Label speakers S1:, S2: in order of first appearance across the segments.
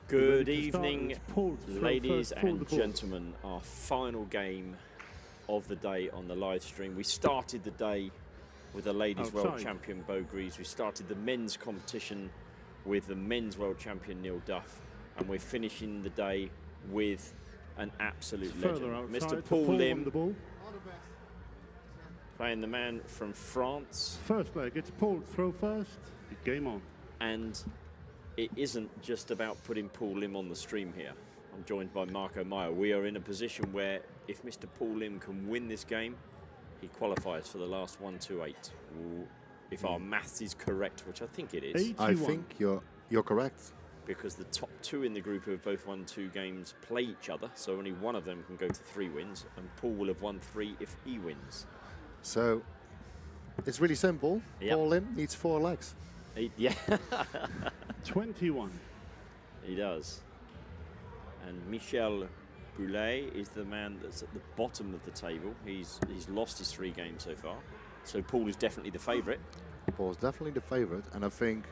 S1: Good evening, ladies and gentlemen. Our final game of the day on the live stream. We started the day with the ladies world champion Bo Greaves. We started the men's competition with the men's world champion Neil Duff, and we're finishing the day with an absolute legend, Mr. Paul Lim, playing the man from France.
S2: First leg, it's Paul, throw first, game on.
S1: And it isn't just about putting Paul Lim on the stream here. I'm joined by Marco Meyer. We are in a position where if Mr. Paul Lim can win this game, he qualifies for the last 1-2-8. If our maths is correct, which I think it is.
S2: 81.
S3: I think you're correct.
S1: Because the top two in the group who have both won 2 games play each other, so only one of them can go to 3 wins, and Paul will have won 3 if he wins.
S3: So it's really simple.
S1: Yep.
S3: Paul Lim needs 4 legs.
S1: Yeah.
S2: 21.
S1: He does. And Michel Boulet is the man that's at the bottom of the table. He's lost his 3 games so far. So Paul is definitely the favourite.
S3: Paul's definitely the favourite, and I think,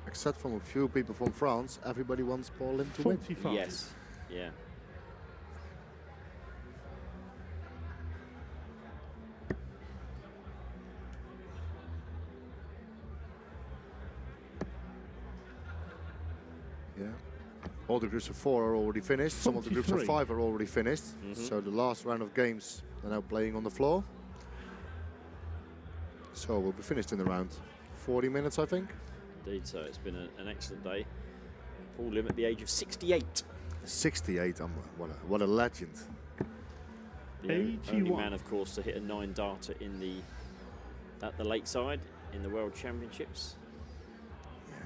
S3: except from a few people from France, everybody wants Paul Lim to win.
S2: 45.
S1: Yes. Yeah.
S3: Yeah. All the groups of 4 are already finished. Some of the groups of 5 are already finished. So the last round of games are now playing on the floor. So we'll be finished in around 40 minutes, I think.
S1: Indeed, so it's been an excellent day. Paul Lim at the age of 68.
S3: 68, what a legend.
S1: The only man, of course, to hit a 9-darter at the Lakeside in the World Championships.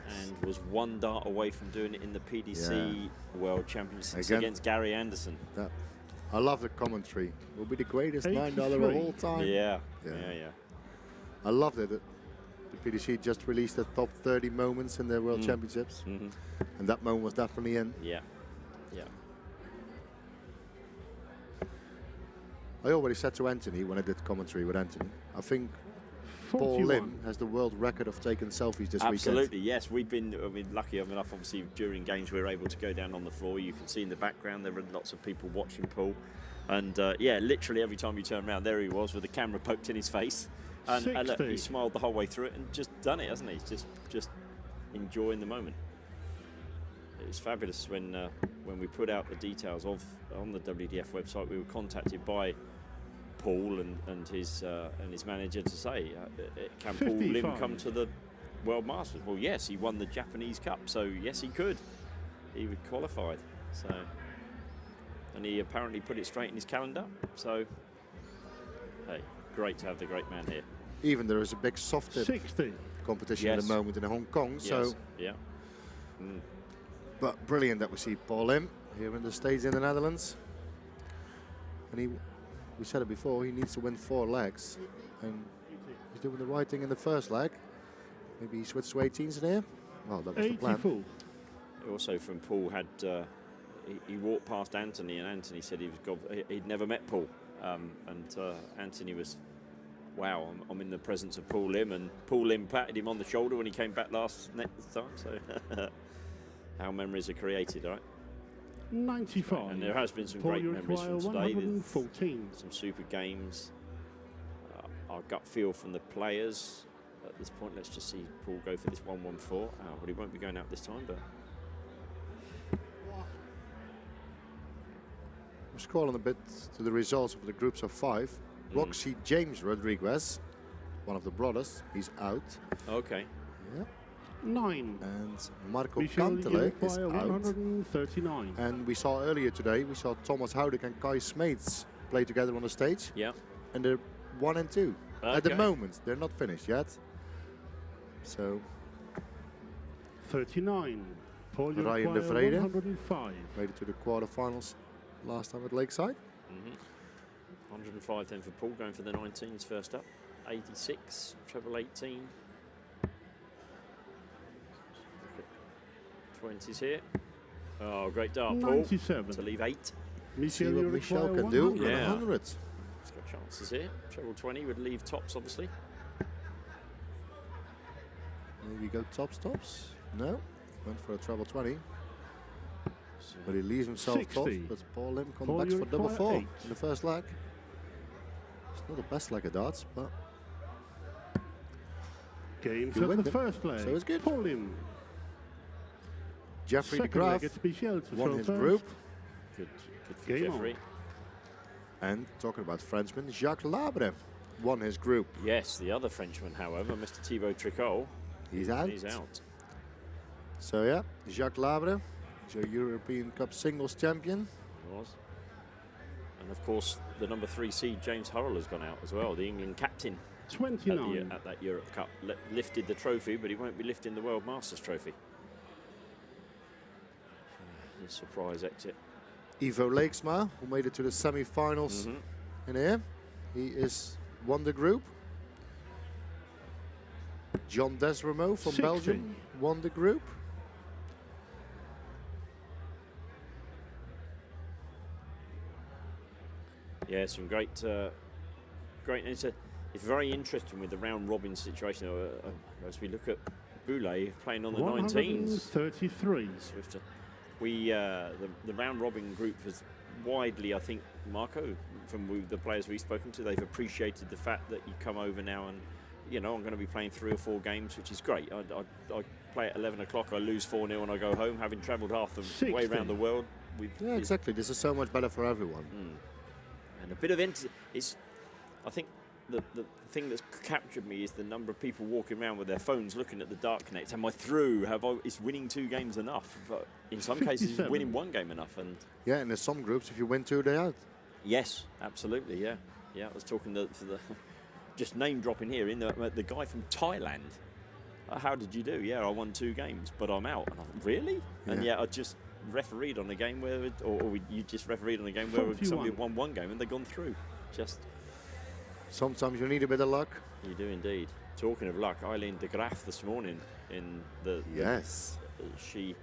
S1: And was 1 dart away from doing it in the PDC World Championships against Gary Anderson.
S3: I love the commentary. Will be the greatest 9-darter of all time.
S1: Yeah.
S3: I love that the PDC just released the top 30 moments in the World Championships. And that moment was definitely in.
S1: Yeah.
S3: I already said to Anthony when I did commentary with Anthony, I think
S2: 41.
S3: Paul Lim has the world record of taking selfies this weekend.
S1: Absolutely, yes. We've been lucky enough, obviously, during games we were able to go down on the floor. You can see in the background there were lots of people watching Paul. And yeah, literally every time you turn around, there he was with the camera poked in his face. And look, he smiled the whole way through it and just done it, hasn't he? He's just enjoying the moment. It was fabulous when we put out the details on the WDF website. We were contacted by Paul and his manager to say, can Paul Lim come to the World Masters? Well, yes, he won the Japanese Cup, so yes, he could. He would qualified. So, and he apparently put it straight in his calendar. So, hey, great to have the great man here.
S3: Even there is a big soft tip competition at the moment in Hong Kong. So
S1: yeah.
S3: But brilliant that we see Paul Lim here in the States in the Netherlands. And we said it before, he needs to win 4 legs. And he's doing the right thing in the first leg. Maybe he switched to 18s in here. Well, that was 84. The plan.
S1: Also from Paul had, he walked past Anthony and Anthony said he'd never met Paul. Anthony was, wow, I'm in the presence of Paul Lim, and Paul Lim patted him on the shoulder when he came back last time. So how memories are created, right?
S2: 95.
S1: And there has been some great memories from today. Some super games. Our gut feel from the players at this point. Let's just see Paul go for this 1-1-4. Well, he won't be going out this time, but.
S3: I'm scrolling a bit to the results of the groups of 5. Roxy James Rodriguez, one of the brothers, he's out.
S1: Okay.
S3: Yeah.
S2: 9.
S3: And Marco Kantele is out.
S2: 139.
S3: And we saw earlier today, we saw Thomas Houdek and Kai Smeets play together on the stage.
S1: Yeah.
S3: And they're 1 and 2.
S1: Okay.
S3: At the moment, they're not finished yet. So.
S2: 39.
S3: Ryan de Vrede
S2: 105.
S3: made it to the quarterfinals last time at Lakeside.
S1: 105 then for Paul, going for the 19s first up. 86, treble 18. 20s here. Oh, great dart,
S2: 97.
S1: Paul, to leave 8.
S3: See what Michel can do.
S1: Yeah.
S3: 100.
S1: He's got chances here. Treble 20 would leave tops, obviously.
S3: Maybe go tops. No, went for a treble 20. But he leaves himself
S2: 60.
S3: top. But Paul Lim comes
S2: Paul,
S3: back
S2: you
S3: for double
S2: require
S3: 4
S2: 8.
S3: in the first leg. It's not the best leg of darts, but
S2: Games
S3: You
S2: at
S3: win
S2: the
S3: them,
S2: first leg.
S3: so it's good.
S2: Paul Lim.
S3: Jeffrey de
S2: Second leg,
S3: Graaf
S2: it's Michel to
S3: won
S2: throw
S3: his
S2: first.
S3: group.
S1: Good for
S2: Game
S1: Jeffrey.
S3: And talking about Frenchman, Jacques Labre won his group.
S1: Yes, the other Frenchman, however, Mr. Thibaut Tricot,
S3: He's out.
S1: he's out.
S3: So yeah, Jacques Labre, he's your European Cup singles champion.
S1: He was. And of course, the number 3 seed James Hurrell has gone out as well, the England captain
S2: 29.
S1: at that Europe Cup. Lifted the trophy, but he won't be lifting the World Masters trophy. A surprise exit.
S3: Ivo Leeksma, who made it to the semi-finals in here. He is won the group. John Desremo from
S2: 60.
S3: Belgium won the group.
S1: Yeah, some great. It's very interesting with the round robin situation. As we look at Boulet playing on the 19s.
S2: 133.
S1: Swifter. The round robin group has widely, I think, Marco, from the players we've spoken to, they've appreciated the fact that you come over now and, you know, I'm going to be playing 3 or 4 games, which is great. I play at 11 o'clock, I lose 4-0 and I go home, having travelled half the
S2: 60.
S1: way around the world.
S3: Yeah, exactly. This is so much better for everyone.
S1: And a bit of I think the thing that's captured me is the number of people walking around with their phones looking at the Dart Connect. Am I through? Is winning 2 games enough? But in some cases,
S2: 57.
S1: winning 1 game enough. And
S3: Yeah, and in some groups, if you win 2, they're out.
S1: yes, absolutely, yeah. I was talking to the just name dropping here in the guy from Thailand. How did you do? Yeah, I won 2 games, but I'm out. And I thought, really? And
S3: Yeah.
S1: I just refereed on a game where, you just refereed on a game where
S2: 41.
S1: somebody won 1 game and they've gone through. Just.
S3: Sometimes you need a bit of luck.
S1: You do indeed. Talking of luck, Eileen de Graaf this morning in the
S3: Yes.
S1: she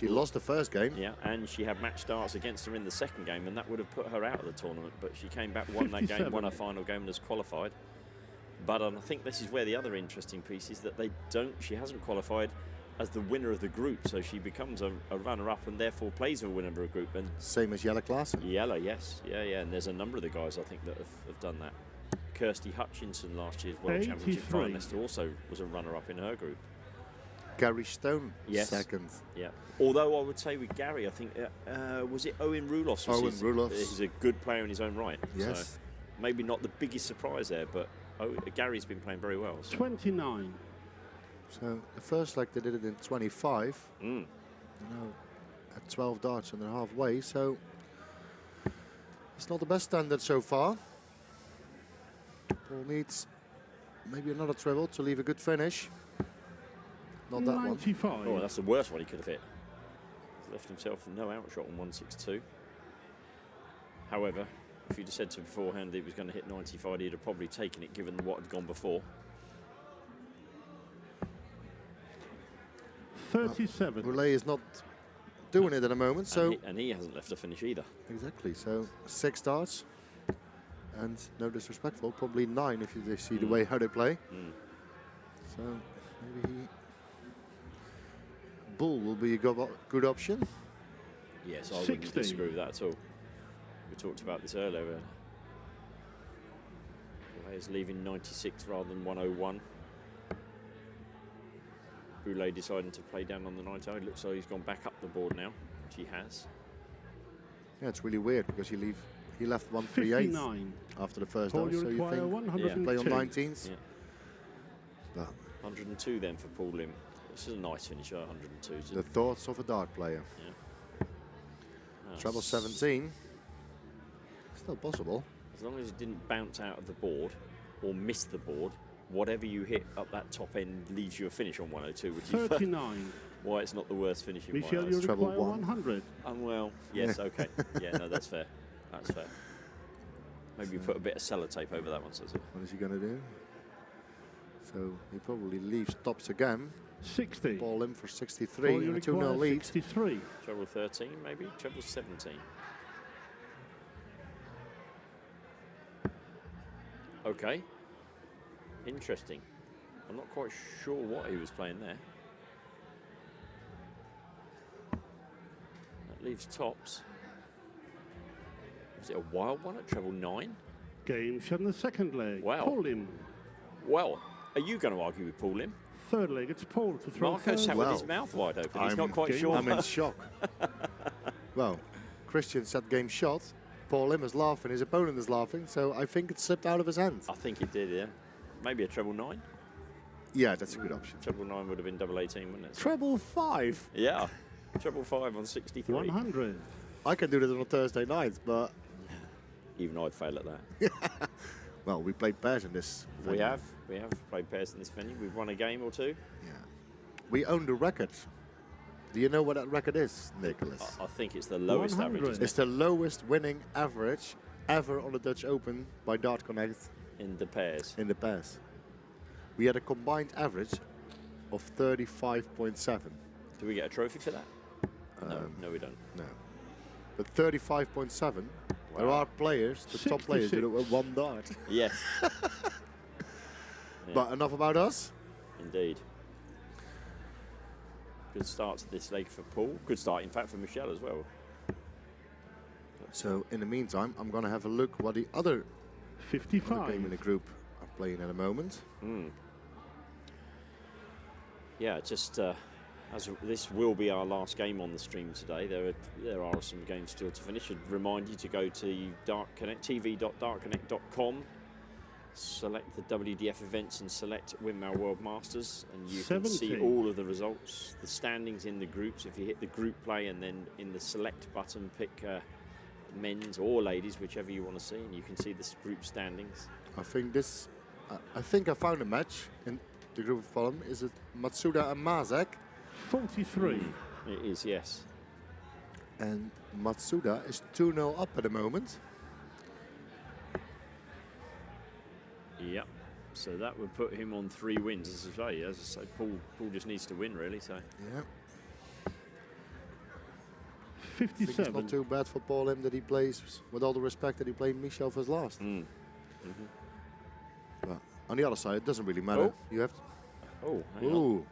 S3: lost the first game.
S1: yeah, and she had match starts against her in the second game, and that would have put her out of the tournament. But she came back, won that game,
S2: 57.
S1: won her final game, and has qualified. But I think this is where the other interesting piece is that she hasn't qualified as the winner of the group, so she becomes a runner-up and therefore plays a winner of a group. And
S3: Same as Jelle Klaassen.
S1: Yella, yes, yeah, and there's a number of the guys I think that have done that. Kirsty Hutchinson, last year's World Championship
S2: 83.
S1: finalist, also was a runner-up in her group.
S3: Gary Stone,
S1: Yes.
S3: second.
S1: Yeah. Although I would say with Gary, I think was it Owen Roelofs?
S3: Owen Roelofs.
S1: He's a good player in his own right.
S3: Yes.
S1: So maybe not the biggest surprise there, but Gary's been playing very well. So.
S2: 29.
S3: So the first leg they did it in 25.
S1: Mm.
S3: Now at 12 darts and they're halfway, so it's not the best standard so far. Paul needs maybe another treble to leave a good finish. Not that one.
S2: 95.
S1: Oh, that's the worst one he could have hit. He's left himself no outshot on 162. However, if you'd have said to him beforehand that he was going to hit 95, he'd have probably taken it given what had gone before.
S2: 37.
S3: Boulet is not doing it at the moment, so
S1: And he hasn't left a finish either.
S3: exactly. So 6 darts, and no disrespectful, probably 9 if you see the way how they play. So maybe Bull will be a good option.
S1: Yes, I wouldn't
S2: 60.
S1: disagree with that at all. We talked about this earlier. Boulet is leaving 96 rather than 101. Boulet deciding to play down on the 90. It looks like he's gone back up the board now, which he has.
S3: Yeah, it's really weird because he left 138
S2: 59.
S3: after the first
S2: Paul,
S3: dart,
S2: you
S3: so you
S2: require
S3: think
S2: 102.
S3: play on 19s.
S1: Yeah.
S3: But
S1: 102 then for Paul Lim. This is a nice finish, 102. Isn't
S3: the
S1: it?
S3: thoughts of a dart player. Treble 17. Still possible.
S1: As long as it didn't bounce out of the board or miss the board, whatever you hit up that top end leaves you a finish on 102, which is
S2: 39.
S1: why it's not the worst finish in my
S2: Michel,
S1: eyes.
S2: you
S3: treble
S2: require
S3: 1.
S2: 100.
S1: Well, yes, okay. Yeah, no, that's fair. That's fair. Maybe you put a bit of sellotape over that one, so
S3: What is he going to do? So he probably leaves tops again.
S2: 60.
S3: Ball in for 63
S2: Paul, you
S3: and a 2-0
S2: require
S3: lead.
S2: 63.
S1: treble 13, maybe? Treble 17. Okay. Interesting. I'm not quite sure what he was playing there. That leaves tops. Was it a wild one at treble 9?
S2: Game shot in the second leg.
S1: Wow.
S2: Paul Lim.
S1: Well, are you going to argue with Paul Lim?
S2: Third leg, it's Paul to throw
S1: Marco sat
S2: first.
S1: with his mouth wide open. He's not quite sure.
S3: I'm in shock. Well, Christian said game shot. Paul Lim is laughing. His opponent is laughing. So I think it slipped out of his hands.
S1: I think it did, yeah. Maybe a treble 9.
S3: Yeah, that's a good option.
S1: Treble 9 would have been double 18, wouldn't it?
S3: Treble 5.
S1: Yeah. Treble 5 on 63.
S2: 100.
S3: I can do this on a Thursday night, but
S1: Even I'd fail at that.
S3: well, we played pairs in this.
S1: We
S3: venue.
S1: have. We have played pairs in this venue. We've won a game or two.
S3: Yeah. We own the record. Do you know what that record is, Nicholas?
S1: I think it's the lowest
S2: 100.
S1: average, isn't
S3: It's the lowest winning average ever on the Dutch Open by Dart Connect
S1: it? In the pairs.
S3: in the pairs. We had a combined average of 35.7.
S1: Do we get a trophy for that? No, we don't.
S3: No. But 35.7, there
S1: Wow.
S3: are players, the top players, do it with one dart.
S1: Yes. Yeah,
S3: But enough about us.
S1: indeed. Good start to this leg for Paul. Good start, in fact, for Michel as well.
S3: So in the meantime, I'm going to have a look what the other
S2: 55.
S3: game in the group are playing at the moment.
S1: Yeah, just as this will be our last game on the stream today, there are some games still to finish. I'd remind you to go to tv.dartconnect.com, select the WDF events and select Winmau World Masters, and you can see
S2: 70.
S1: all of the results, the standings in the groups. If you hit the group play and then in the select button pick men's or ladies, whichever you want to see, and you can see the group standings.
S3: I think I found a match in the group of column. Is it Matsuda and Mazek?
S2: 43.
S1: It is, yes.
S3: And Matsuda is 2-0 up at the moment.
S1: Yep. So that would put him on 3 wins, as I say. As I say, Paul just needs to win, really. So
S3: Yeah. I think it's
S2: 57.
S3: not too bad for Paul Lim that he plays, with all the respect, that he played Michel for his last. But on the other side, it doesn't really matter.
S1: Oh.
S3: You have to.
S1: oh, hang on.
S3: Ooh.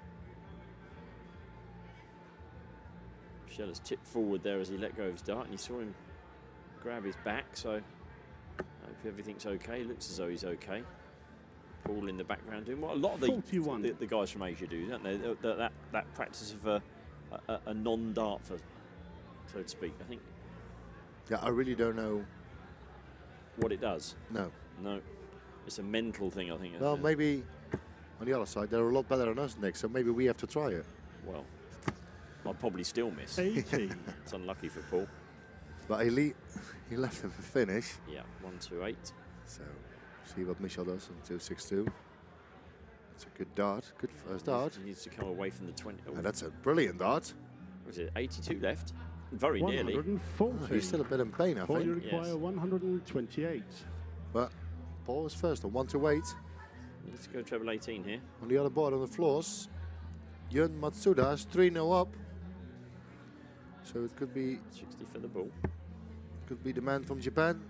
S1: Michel has tipped forward there as he let go of his dart, and you saw him grab his back. So I hope everything's okay. Looks as though he's okay. Paul in the background doing what a lot of
S2: 41.
S1: the guys from Asia do, don't they? That practice of a non-dart, so to speak. I think
S3: Yeah, I really don't know.
S1: what it does.
S3: No.
S1: No, it's a mental thing, I think.
S3: Well, maybe on the other side, they're a lot better than us, Nick, so maybe we have to try it.
S1: Well, I'll probably still miss.
S2: 80.
S1: It's unlucky for Paul.
S3: But he left him to finish.
S1: Yeah, 1-2-8.
S3: So, see what Michel does on 2-6-2. It's a good dart, good first dart.
S1: He needs to come away from the 20. Oh,
S3: And that's a brilliant dart.
S1: was it 82 left? Very nearly.
S2: 140.
S3: He's still a bit in pain, I
S2: Paul, you
S3: think.
S2: require
S1: Yes.
S2: 128.
S3: But Paul is first on 1-8.
S1: Let's go treble 18 here.
S3: On the other board on the floors, Yun Matsuda is 3-0 up. So it could be
S1: 60 for the ball.
S3: the man from Japan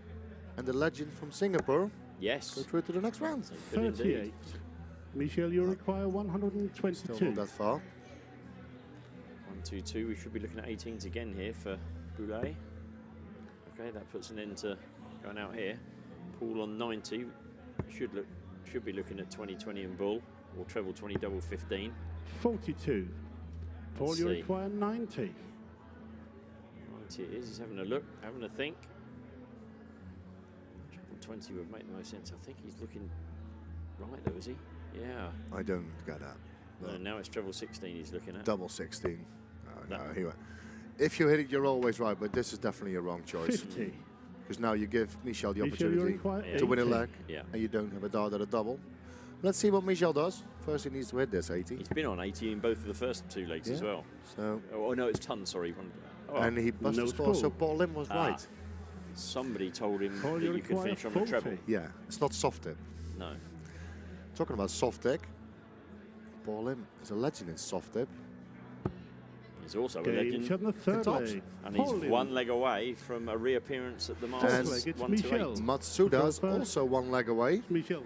S3: and the legend from Singapore
S1: Yes.
S3: go through to the next round.
S1: So good indeed.
S2: 38. Michel, you require 122.
S3: Still not that far.
S1: 1-2-2. We should be looking at 18s again here for Boulet. Okay, that puts an end to going out here. Paul on 90. Should be looking at 20-20 and bull, or treble 20, double 15.
S2: 42. Paul,
S1: Let's
S2: you
S1: see.
S2: require 90.
S1: 90 it is. He's having a look, having a think. Treble 20 would make the most sense. I think he's looking right, though, is he? Yeah.
S3: I don't get that.
S1: No, now it's treble 16 he's looking at.
S3: Double 16. No,
S1: No.
S3: anyway. If you hit it, you're always right, but this is definitely a wrong choice.
S2: 50.
S3: Because now you give Michel the
S2: Michel, you
S3: opportunity
S2: require
S1: Yeah.
S3: to win a
S2: 80.
S3: leg,
S1: Yeah.
S3: and you don't have a dart at a double. Let's see what Michel does. First, he needs to hit this 80.
S1: He's been on 80 in both of the first 2 legs as
S3: Yeah.
S1: well.
S3: So,
S1: Oh, no, it's ton, sorry. Oh,
S3: and he busted
S2: no
S3: score, so
S2: score.
S3: Paul Lim was
S1: Ah.
S3: right.
S1: somebody told him
S2: Paul,
S1: that
S2: you
S1: you could
S2: require
S1: finish on the treble.
S2: 40.
S3: Yeah, it's not soft tip.
S1: No.
S3: Talking about soft tip, Paul Lim is a legend in soft tip.
S1: He's also a
S2: Game
S1: legend.
S2: shot in the third
S3: tops.
S2: leg.
S1: And he's
S2: Paul Lim.
S1: 1 leg away from a reappearance at the
S2: Fourth
S1: Masters.
S2: leg, it's
S1: 1-2-8.
S2: Michel.
S3: Matsuda is
S2: First.
S3: also 1 leg away.
S2: Michel.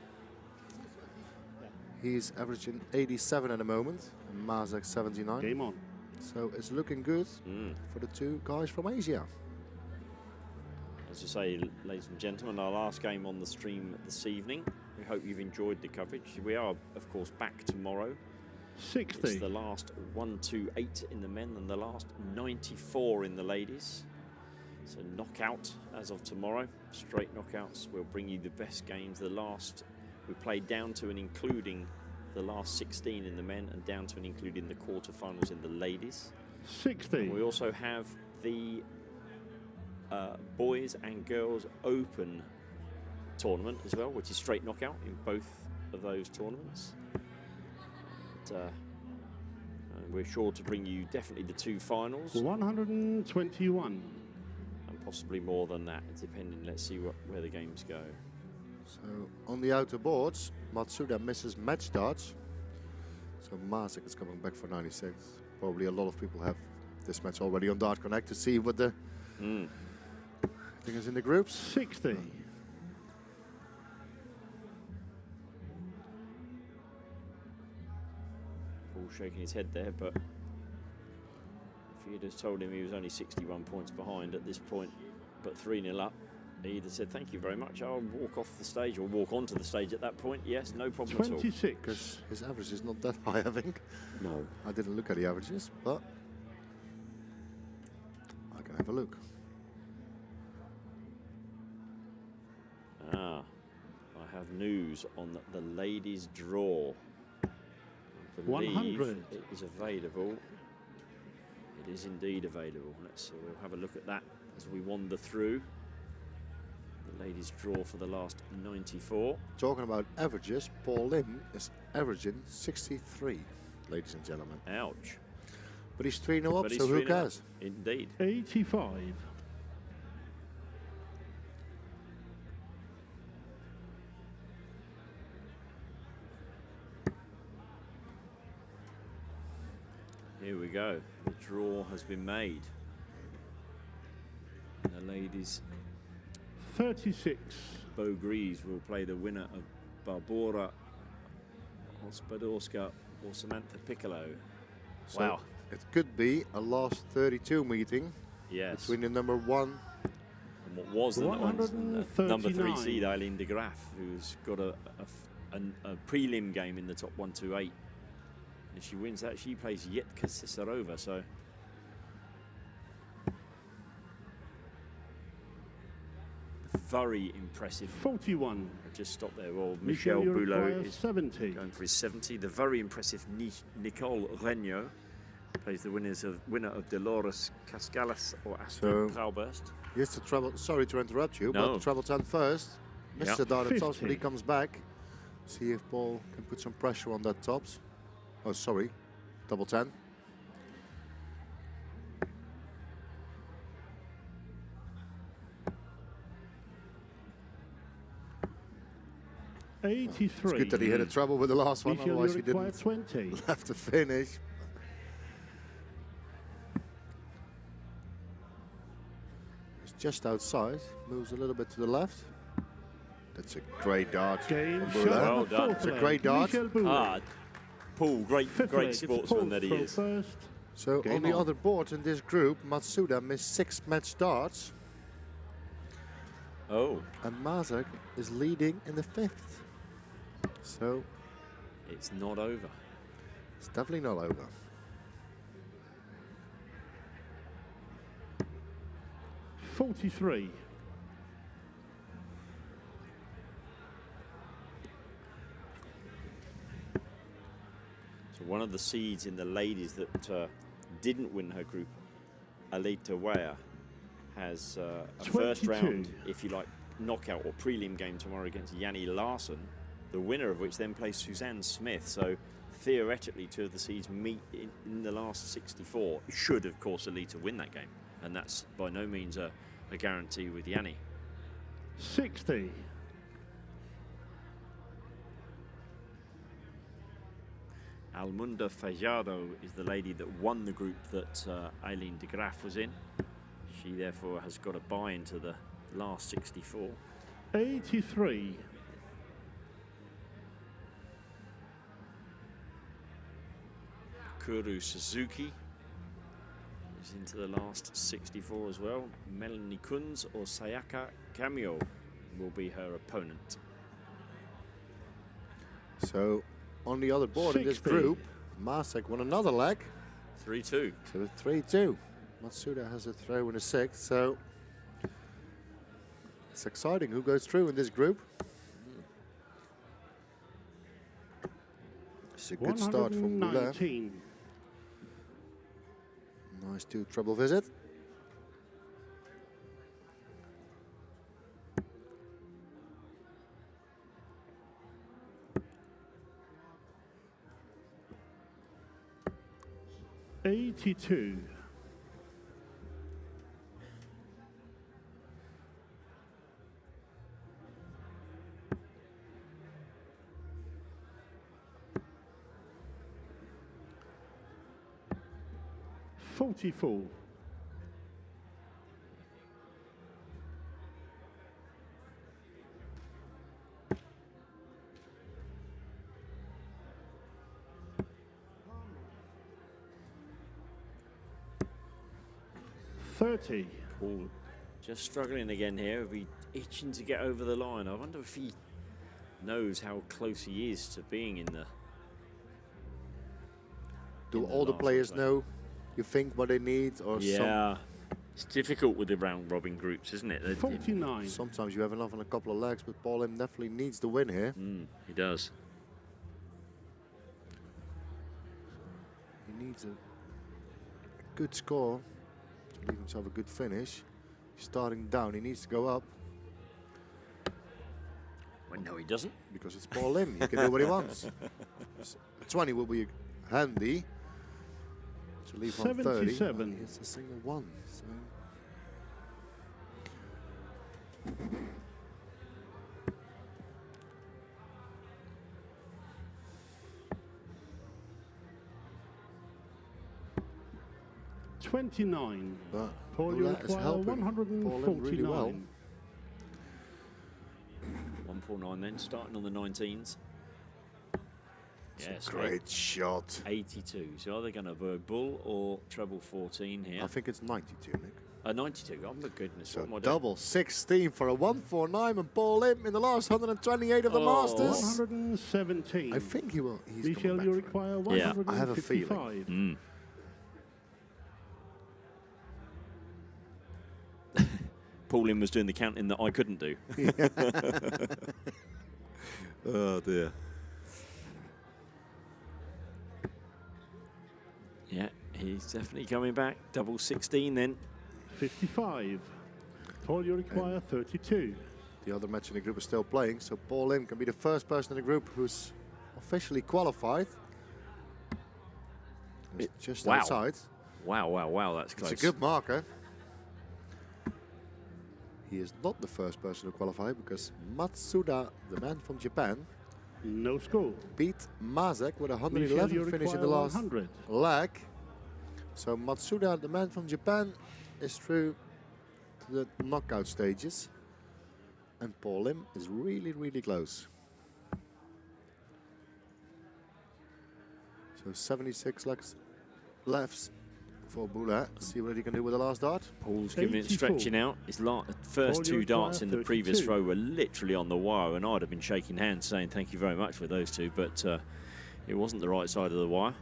S3: He's averaging 87 at the moment. And Mazek 79.
S2: Game on.
S3: So it's looking good for the two guys from Asia.
S1: As I say, ladies and gentlemen, our last game on the stream this evening. We hope you've enjoyed the coverage. We are, of course, back tomorrow.
S2: 60.
S1: It's the last 128 in the men and the last 94 in the ladies. So knockout as of tomorrow. Straight knockouts. We'll bring you the best games. The last we played down to and including the last 16 in the men and down to and including the quarterfinals in the ladies.
S2: 60.
S1: And we also have the boys and girls open tournament as well, which is straight knockout in both of those tournaments. And we're sure to bring you definitely the two finals.
S2: 121.
S1: And possibly more than that, depending. Let's see where the games go.
S3: So on the outer boards, Matsuda misses match darts. So Masek is coming back for 96. Probably a lot of people have this match already on Dart Connect to see what the thing is in the groups.
S2: 60.
S1: Paul shaking his head there, but if you'd have told him he was only 61 points behind at this point, but 3-0 up, he'd have said, thank you very much, I'll walk off the stage or walk onto the stage at that point. Yes, no problem at all.
S2: 26.
S3: Because his average is not that high, I think.
S1: No.
S3: I didn't look at the averages, but I can have a look.
S1: Ah, I have news on the ladies' draw. I believe
S2: 100.
S1: it is available. It is indeed available. We'll have a look at that as we wander through the ladies' draw for the last 94.
S3: Talking about averages, Paul Lim is averaging 63, ladies and gentlemen.
S1: Ouch.
S3: But he's 3-0 up,
S1: But he's
S3: so who
S1: 3-0 up.
S3: cares?
S1: Indeed.
S2: 85.
S1: Here we go. The draw has been made. The ladies,
S2: 36.
S1: Bo Greaves will play the winner of Barbora Hospodorska or Samantha Piccolo.
S3: So
S1: Wow.
S3: it could be a last 32 meeting
S1: Yes.
S3: between the number 1
S1: And what was the number 3 seed, Eileen de Graaf, who's got a prelim game in the top 128. If she wins that, she plays Yetka Cicerova. So very impressive.
S2: 41.
S1: Just stop there. Well, Michel
S2: Michel
S1: Boulet is
S2: 70.
S1: going for his 70. The very impressive Nicole Regnault plays the winner of Dolores Cascalas or Astrid Prauburst.
S3: Here's the trouble. Sorry to interrupt you,
S1: No.
S3: but the treble 10 first. Mr. Dart at tops,
S2: 50.
S3: but he comes back. See if Paul can put some pressure on that tops. Oh, sorry. Double 10.
S2: $83.
S3: It's good that he had a trouble with the last one,
S2: Michel,
S3: otherwise
S2: you
S3: he
S2: require
S3: didn't
S2: 20.
S3: have to finish. It's just outside, moves a little bit to the left. That's a great dart.
S2: Game
S3: from
S2: shot.
S3: Boulet.
S1: Well done.
S3: It's a great dart.
S2: Michel Boulet.
S1: Ah, Paul, great
S2: Fifth leg, it's
S1: sportsman
S2: Paul
S1: that he
S2: from
S1: is.
S2: First.
S3: So
S2: Game
S3: on the
S2: on.
S3: other board in this group, Matsuda missed 6 match darts,
S1: Oh,
S3: and Mazak is leading in the 5th. So
S1: it's not over.
S3: it's definitely not over.
S2: $43.
S1: So one of the seeds in the ladies that didn't win her group, Aleta Weyer, has a first
S2: 22.
S1: round, if you like, knockout or prelim game tomorrow against Yanni Larsson, the winner of which then plays Suzanne Smith. So theoretically, two of the seeds meet in the last 64. Should, of course, Aleta win that game. And that's by no means a guarantee with Yanni.
S2: 60.
S1: Almunda Fajardo is the lady that won the group that Eileen de Graaf was in. She therefore has got a buy into the last 64.
S2: 83.
S1: Kuru Suzuki She's into the last 64 as well. Melanie Kunz or Sayaka Kamio will be her opponent.
S3: So on the other board in this
S2: 60.
S3: group, Masek won another leg.
S1: 3-2.
S3: So 3-2. Matsuda has a throw in a 6, so it's exciting who goes through in this group. It's a good start from Boulet.
S2: 119.
S3: Nice treble visit.
S2: $82. $44. $30.
S1: Paul just struggling again here. He'll be itching to get over the line. I wonder if he knows how close he is to being in the.
S3: Do all the players know, you think, what they need? Or
S1: Yeah. It's difficult with the round robin groups, isn't it?
S2: 49.
S3: Sometimes you have enough on a couple of legs, but Paul M definitely needs the win here.
S1: He does.
S3: He needs a good score to leave himself a good finish. Starting down, he needs to go up.
S1: Well, no, he doesn't.
S3: Because it's Paul Lim, he can do what he wants. 20 will be handy to leave on 30.
S2: 77.
S3: It's a single one. So.
S2: $29.
S3: But
S2: Paul, you
S3: Boulet is
S2: require
S3: helping Paul Lim really well.
S1: 149 then, starting on the 19s. Yes,
S3: Great shot.
S1: 82. So are they going to go bull or treble 14 here?
S3: I think it's 92, Nick.
S1: 92. Oh my goodness.
S3: So
S1: what am I doing?
S3: double 16 for a 149 and Paul Lim in the last 128 of the Masters.
S2: 117.
S3: I think he will. He's
S2: Michel,
S3: coming
S2: you
S3: back for it.
S2: require
S1: Yeah.
S2: 155.
S3: I have a feeling.
S1: Paul Lim was doing the counting that I couldn't do. Oh dear. Yeah, he's definitely coming back. Double 16 then.
S2: 55. Paul, you require 32.
S3: The other match in the group is still playing, so Paul Lim can be the first person in the group who's officially qualified. It's just
S1: Wow.
S3: outside.
S1: Wow, that's close.
S3: It's a good marker. He is not the first person to qualify because Matsuda, the man from Japan,
S2: No score.
S3: beat Masek with a
S2: Michel,
S3: 111
S2: you
S3: finish in
S2: require
S3: the last
S2: 100.
S3: leg. So Matsuda, the man from Japan, is through to the knockout stages. And Paul Lim is really, really close. So 76 legs left for Boulet. See what he can do with the last dart.
S1: Paul's giving it
S2: 84.
S1: stretching out. His first
S2: Paul,
S1: two
S2: you
S1: darts in the
S2: require
S1: previous
S2: 32.
S1: row were literally on the wire, and I'd have been shaking hands saying thank you very much with those two, but it wasn't the right side of the wire.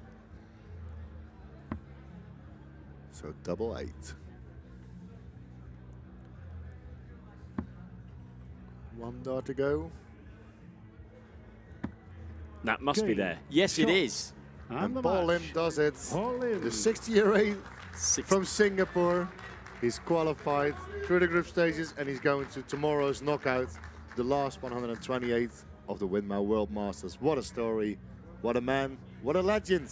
S3: So double 8. One dart to go.
S1: That must be
S2: Game.
S1: there. Yes, it
S2: Shot.
S1: is.
S2: And the
S3: Paul Lim
S2: match.
S3: does it.
S2: Paul Lim.
S3: The 60-year-old
S1: Six.
S3: from Singapore. He's qualified through the group stages and he's going to tomorrow's knockout, the last 128th of the Winmau World Masters. What a story, what a man, what a legend.